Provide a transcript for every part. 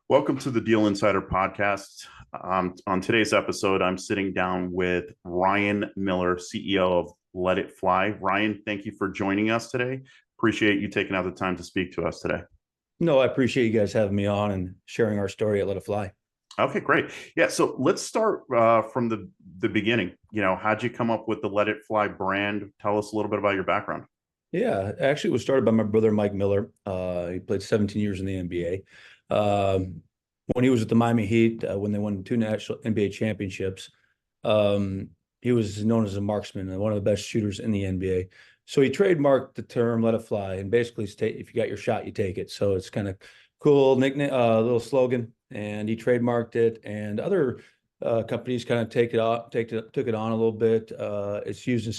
Welcome to the Deal Insider podcast. On today's episode, I'm sitting down with Ryan Miller, CEO of Let It Fly. Ryan, thank you for joining us today. Appreciate you taking out the time to speak to us today. No, I appreciate you guys having me on and sharing our story at Let It Fly. Okay, great. Yeah, so let's start from the beginning. How'd you come up with the Let It Fly brand? Tell us a little bit about your background. Yeah, actually, it was started by my brother, Mike Miller. He played 17 years in the NBA. When he was at the Miami Heat, when they won 2 national NBA championships, he was known as a marksman and one of the best shooters in the NBA. So he trademarked the term "Let It Fly," and basically, if you got your shot, you take it. So it's kind of cool nickname, little slogan, and he trademarked it. And other companies kind of took it on a little bit. It's used in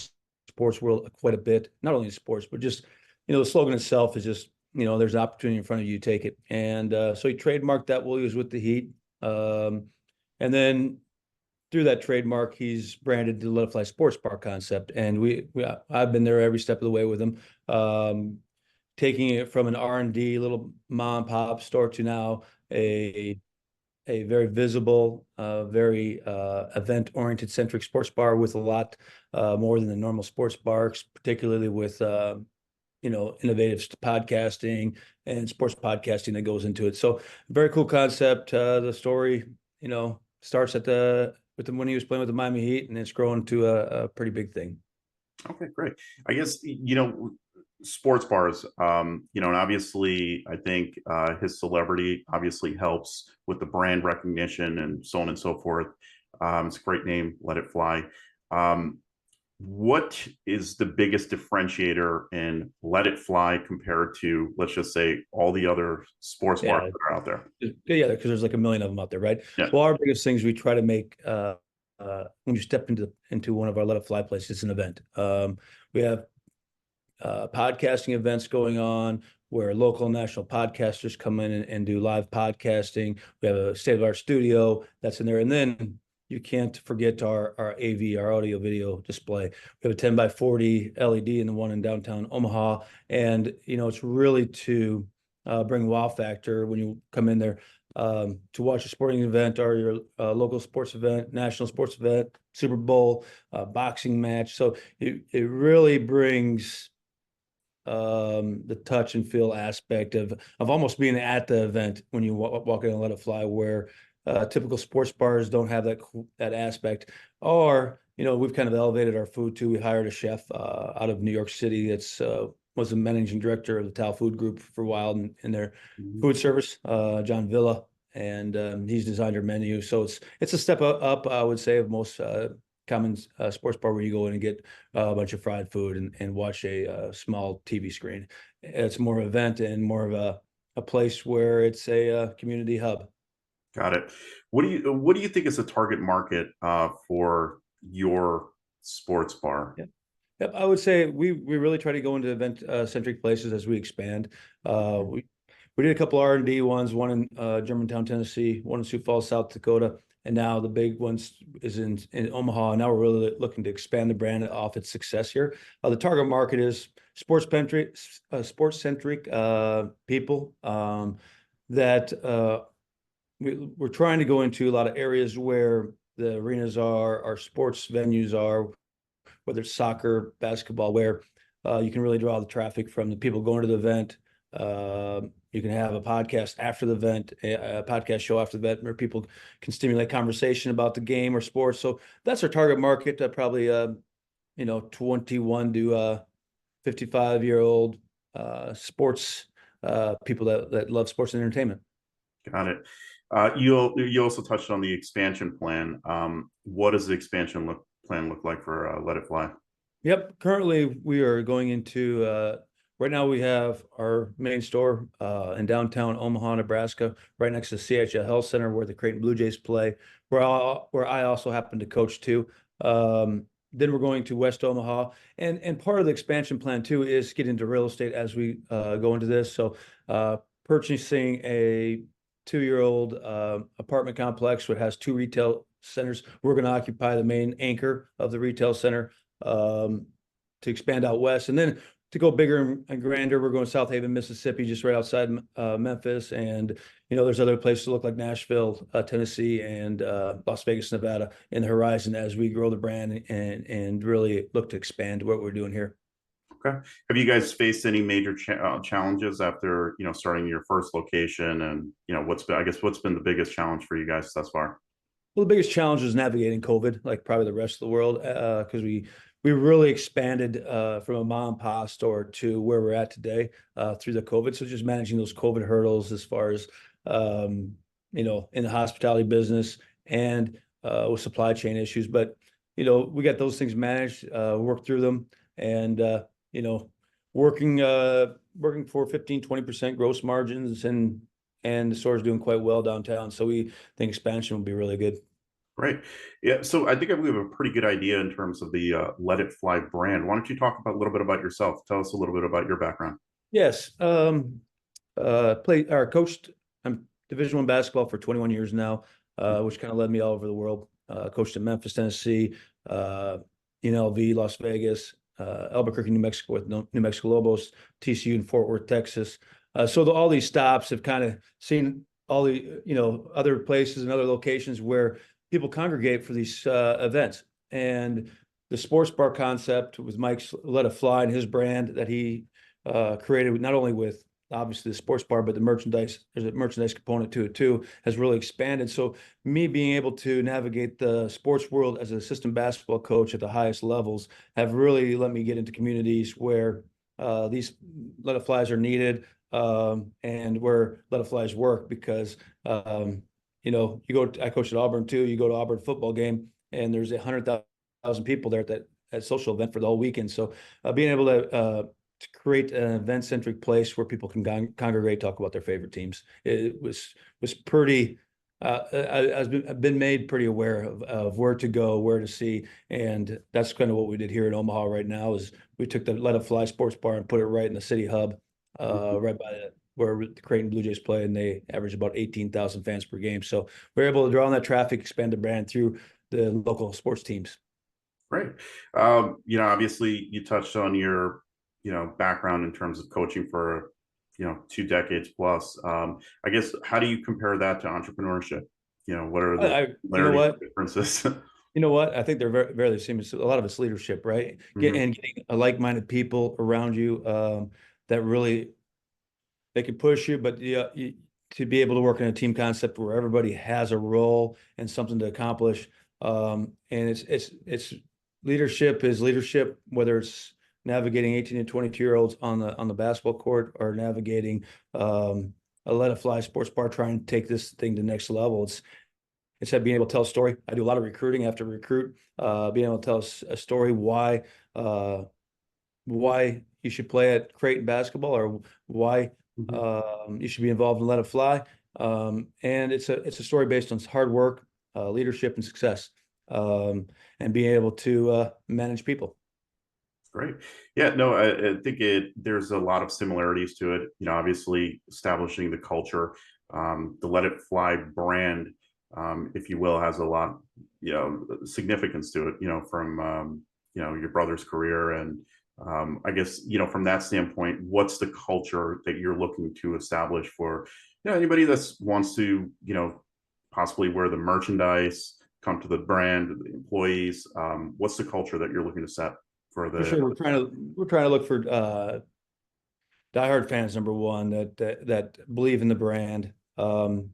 sports world quite a bit, not only in sports, but just, the slogan itself is just, there's an opportunity in front of you, take it. And so he trademarked that while he was with the Heat. And then through that trademark, he's branded the Let It Fly Sports Bar concept. And I've been there every step of the way with him, taking it from an R&D little mom and pop store to now a very visible, very event-oriented centric sports bar with a lot more than the normal sports bars, particularly with innovative podcasting and sports podcasting that goes into it. So very cool concept. The story, starts when he was playing with the Miami Heat, and it's grown to a pretty big thing. Okay, great. I guess, sports bars, and obviously I think his celebrity obviously helps with the brand recognition and so on and so forth. It's a great name, Let It Fly. What is the biggest differentiator in Let It Fly compared to, let's just say, all the other sports bars that are out there? Yeah, because there's like a million of them out there, right? Yeah. Well, our biggest things we try to make when you step into one of our Let It Fly places, it's an event. We have podcasting events going on where local and national podcasters come in and do live podcasting. We have a state-of-the-art studio that's in there. And then you can't forget our AV, our audio video display. We have a 10 by 40 LED in the one in downtown Omaha. And, it's really to bring wow factor when you come in there to watch a sporting event or your local sports event, national sports event, Super Bowl, boxing match. So it really brings the touch and feel aspect of almost being at the event when you walk in and Let It Fly, where typical sports bars don't have that aspect. Or, we've kind of elevated our food too. We hired a chef out of New York City that's was the managing director of the Tao Food Group for a while in their food service, John Villa, and he's designed our menu. So it's a step up, I would say, of most common sports bar where you go in and get a bunch of fried food and watch a small TV screen. It's more of an event and more of a place where it's a community hub. Got it. What do you think is the target market for your sports bar? Yeah. Yep, I would say we really try to go into event centric places as we expand. We did a couple R&D ones, one in Germantown, Tennessee, one in Sioux Falls, South Dakota, and now the big ones is in Omaha. And now we're really looking to expand the brand off its success here. The target market is sports centric people that we're trying to go into a lot of areas where the arenas are, our sports venues are, whether it's soccer, basketball, where you can really draw the traffic from the people going to the event. You can have a podcast after the event, a podcast show after the event where people can stimulate conversation about the game or sports. So that's our target market, probably 21 to 55-year-old sports people that love sports and entertainment. Got it. You also touched on the expansion plan. What does the expansion plan look like for Let It Fly? Yep. Currently, we are going into right now we have our main store in downtown Omaha, Nebraska, right next to CHL Health Center where the Creighton Blue Jays play, where I also happen to coach too. Then we're going to West Omaha, and part of the expansion plan too is get into real estate as we go into this. So purchasing a 2-year-old apartment complex which has 2 retail centers. We're going to occupy the main anchor of the retail center to expand out west, and then to go bigger and grander, we're going South Haven, Mississippi, just right outside Memphis, and there's other places that look like Nashville, Tennessee, and Las Vegas, Nevada, in the horizon as we grow the brand and really look to expand what we're doing here. Okay. Have you guys faced any major challenges after starting your first location, and what's been the biggest challenge for you guys thus far? Well, the biggest challenge is navigating COVID, like probably the rest of the world, because we really expanded from a mom and pop store to where we're at today through the COVID. So just managing those COVID hurdles as far as in the hospitality business and with supply chain issues. But we got those things managed, worked through them, and working for 15-20% gross margins, and the store's doing quite well downtown. So we think expansion will be really good. Great. Yeah. So I think we have a pretty good idea in terms of the Let It Fly brand. Why don't you talk about a little bit about yourself? Tell us a little bit about your background. Yes. Coached Division I basketball for 21 years now, which kind of led me all over the world. Coached in Memphis, Tennessee, UNLV, Las Vegas, Albuquerque, New Mexico with New Mexico Lobos, TCU in Fort Worth, Texas. So all these stops have kind of seen all the other places and other locations where people congregate for these events. And the sports bar concept with Mike's Let It Fly and his brand that he created, not only with obviously the sports bar, but the merchandise, there's a merchandise component to it too, has really expanded. So me being able to navigate the sports world as an assistant basketball coach at the highest levels have really let me get into communities where these Let It Flies are needed, and where Let It Flies work, because I coached at Auburn too. You go to Auburn football game, and there's 100,000 people there at that social event for the whole weekend. So being able to create an event-centric place where people can congregate, talk about their favorite teams, it was pretty. I've been made pretty aware of where to go, where to see, and that's kind of what we did here in Omaha right now. Is we took the Let It Fly sports bar and put it right in the city hub, right by where the Creighton Blue Jays play, and they average about 18,000 fans per game. So we're able to draw on that traffic, expand the brand through the local sports teams. Great. Obviously you touched on your, background in terms of coaching for, 2 decades plus. I guess, how do you compare that to entrepreneurship? What are the differences? You know what? I think they're very, very the same. A lot of it's leadership, right? And getting like-minded people around you that really, they can push you, but to be able to work in a team concept where everybody has a role and something to accomplish. And it's leadership is leadership, whether it's navigating 18 and 22-year-olds on the basketball court, or navigating a Let It Fly sports bar, trying to take this thing to the next level. It's being able to tell a story. I do a lot of recruiting after recruit, being able to tell a story why you should play at Creighton basketball, or why you should be involved in Let It Fly. And it's a story based on hard work, leadership, and success, and being able to manage people. Great. Yeah, no, I think there's a lot of similarities to it. Obviously establishing the culture, the Let It Fly brand, if you will, has a lot, significance to it, from, your brother's career. And I guess, from that standpoint, what's the culture that you're looking to establish for, anybody that wants to, possibly wear the merchandise, come to the brand, the employees? What's the culture that you're looking to set for the? For sure, we're trying to look for diehard fans, number one, that believe in the brand, and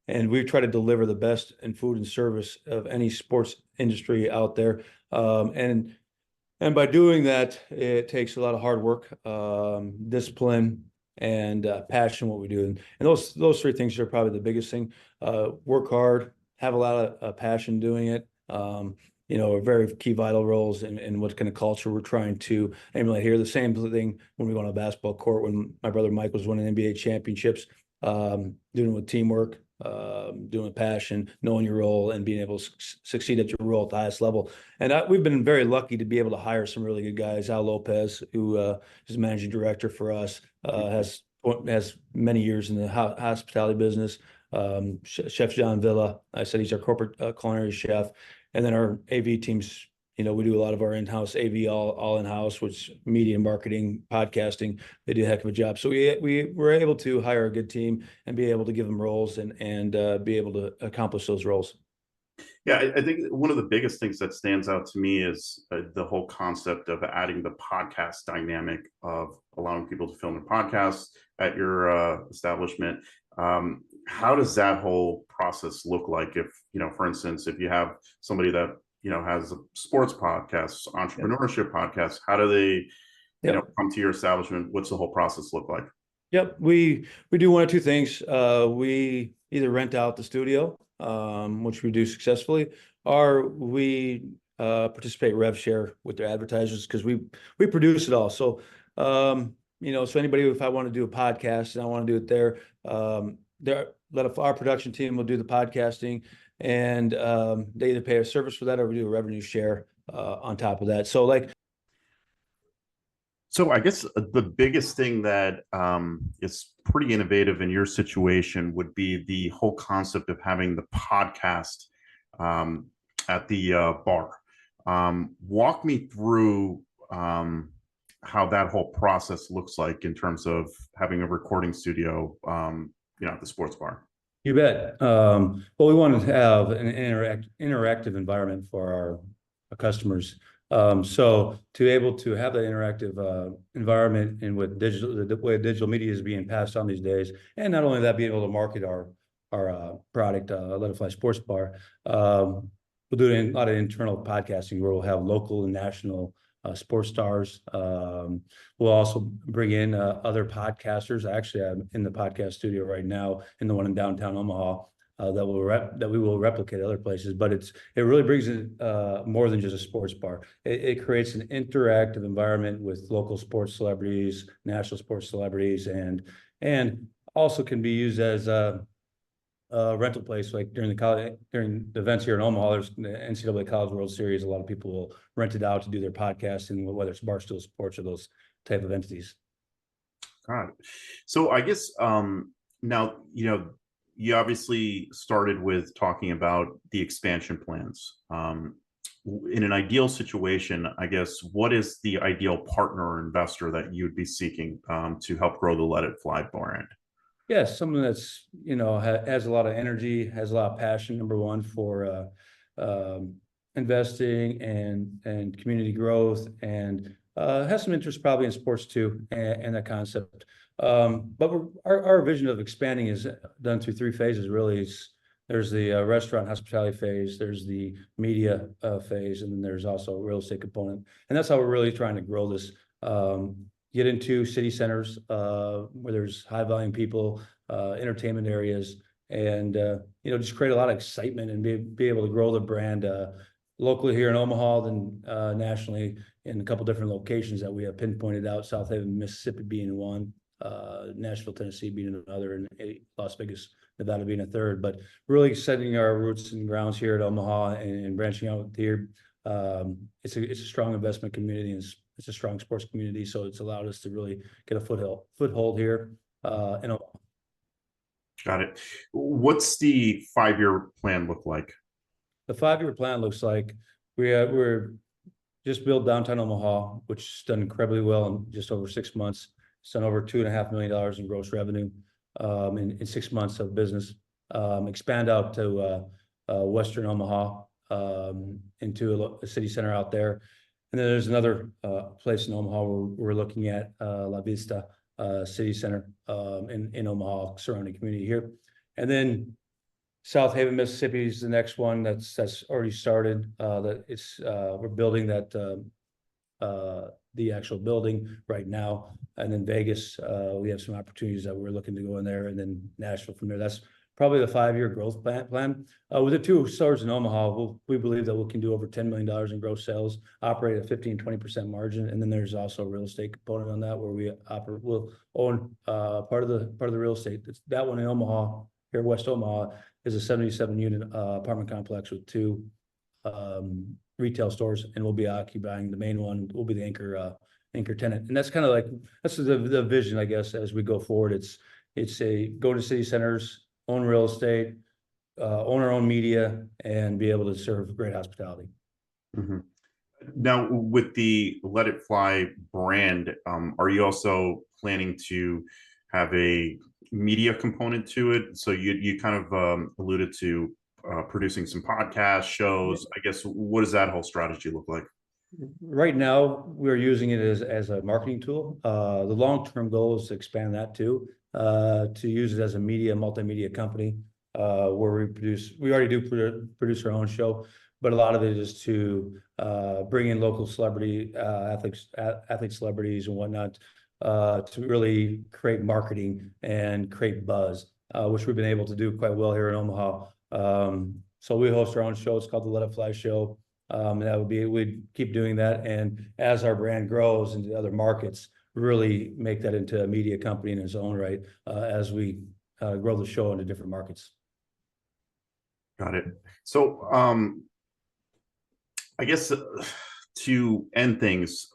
we try to deliver the best in food and service of any sports industry out there, and by doing that, it takes a lot of hard work, discipline, and passion what we do, and those three things are probably the biggest thing. Work hard, have a lot of passion doing it. Are very key vital roles in what kind of culture we're trying to emulate here. The same thing when we go on a basketball court, when my brother Mike was winning NBA championships, doing it with teamwork, doing it with passion, knowing your role, and being able to succeed at your role at the highest level. And we've been very lucky to be able to hire some really good guys. Al Lopez, who is managing director for us, has many years in the hospitality business. Chef John Villa, I said he's our corporate culinary chef. And then our AV team's we do a lot of our in-house AV, all in-house, which media, marketing, podcasting. They do a heck of a job. So we were able to hire a good team and be able to give them roles and be able to accomplish those roles. Yeah, I think one of the biggest things that stands out to me is the whole concept of adding the podcast dynamic of allowing people to film their podcasts at your establishment. How does that whole process look like? If, for instance, if you have somebody that, has a sports podcast, entrepreneurship podcast, how do they, come to your establishment? What's the whole process look like? Yep, we do one of two things. We either rent out the studio, which we do successfully, or we participate rev share with their advertisers because we produce it all. So so anybody, if I want to do a podcast and I want to do it there, our production team will do the podcasting, and they either pay a service for that or we do a revenue share on top of that. So I guess the biggest thing that is pretty innovative in your situation would be the whole concept of having the podcast at the bar. Walk me through how that whole process looks like in terms of having a recording studio, at the sports bar. You bet. Well, we wanted to have an interactive environment for our customers. So to be able to have that interactive environment and with the way digital media is being passed on these days, and not only that, being able to market our product, Let It Fly Sports Bar, we'll do a lot of internal podcasting where we'll have local and national sports stars. We'll also bring in other podcasters. Actually, I'm in the podcast studio right now, in the one in downtown Omaha, that we will replicate other places. But it really brings in more than just a sports bar. It creates an interactive environment with local sports celebrities, national sports celebrities, and also can be used as a rental place. Like during the events here in Omaha, there's the NCAA College World Series. A lot of people will rent it out to do their podcasting, whether it's Barstool Sports or those type of entities. Got it. So I guess now, you obviously started with talking about the expansion plans. In an ideal situation, I guess, what is the ideal partner or investor that you would be seeking to help grow the Let It Fly brand? Yes, someone that's, has a lot of energy, has a lot of passion, number one, for investing and community growth, and has some interest probably in sports too, and that concept. But our vision of expanding is done through three phases, really. There's the restaurant hospitality phase, there's the media phase, and then there's also a real estate component. And that's how we're really trying to grow this. Get into city centers where there's high volume people, entertainment areas, and just create a lot of excitement and be able to grow the brand locally here in Omaha, then nationally in a couple different locations that we have pinpointed out. South Haven, Mississippi being one, Nashville, Tennessee being another, and Las Vegas, Nevada being a third. But really setting our roots and grounds here at Omaha and branching out here. It's a strong investment community, and it's a strong sports community, so it's allowed us to really get a foothold here in Omaha. Got it. What's the 5-year plan look like? The 5-year plan looks like we're just built downtown Omaha, which has done incredibly well in just over 6 months. It's done over $2.5 million in gross revenue in 6 months of business. Expand out to Western Omaha, into a city center out there. And then there's another place in Omaha where we're looking at, La Vista City Center in Omaha, surrounding community here. And then South Haven, Mississippi is the next one that's already started. We're building the actual building right now. And then Vegas, we have some opportunities that we're looking to go in there, and then Nashville from there. That's probably the 5-year growth plan. With the 2 stores in Omaha, we believe that we can do over $10 million in gross sales, operate at 15-20% margin, and then there's also a real estate component on that where we'll own part of the real estate. That one in Omaha, here West Omaha, is a 77-unit apartment complex with 2 retail stores, and we'll be occupying the main one. We'll be the anchor tenant, and that's kind of that's the vision, I guess, as we go forward. It's go to city centers, own real estate, own our own media, and be able to serve great hospitality. Mm-hmm. Now, with the Let It Fly brand, are you also planning to have a media component to it? So you kind of alluded to producing some podcast shows. I guess, what does that whole strategy look like? Right now, we're using it as a marketing tool. The long-term goal is to expand that too, to use it as a multimedia company, where we already do produce our own show, but a lot of it is to bring in local celebrity athlete celebrities and whatnot, to really create marketing and create buzz, which we've been able to do quite well here in Omaha. So we host our own show. It's called the Let It Fly Show. We'd keep doing that. And as our brand grows into other markets, really make that into a media company in its own right, as we grow the show into different markets. Got it. So I guess to end things,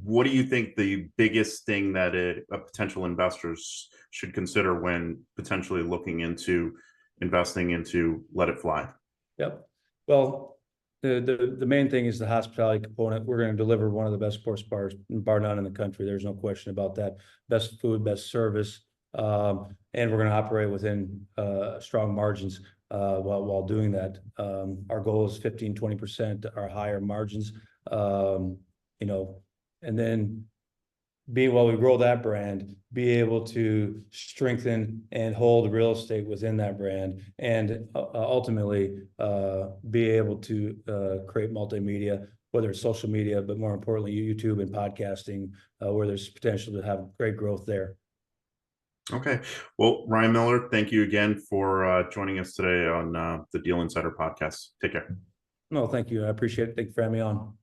what do you think the biggest thing that a potential investors should consider when potentially looking into investing into Let It Fly? Yep. Well, the main thing is the hospitality component. We're going to deliver one of the best sports bars, bar none, in the country. There's no question about that. Best food, best service, and we're going to operate within strong margins while doing that. Our goal is 15-20% or higher margins. And then while we grow that brand, be able to strengthen and hold real estate within that brand, and ultimately be able to create multimedia, whether it's social media, but more importantly, YouTube and podcasting, where there's potential to have great growth there. Okay. Well, Ryan Miller, thank you again for joining us today on the Deal Insider podcast. Take care. No, thank you. I appreciate it. Thank you for having me on.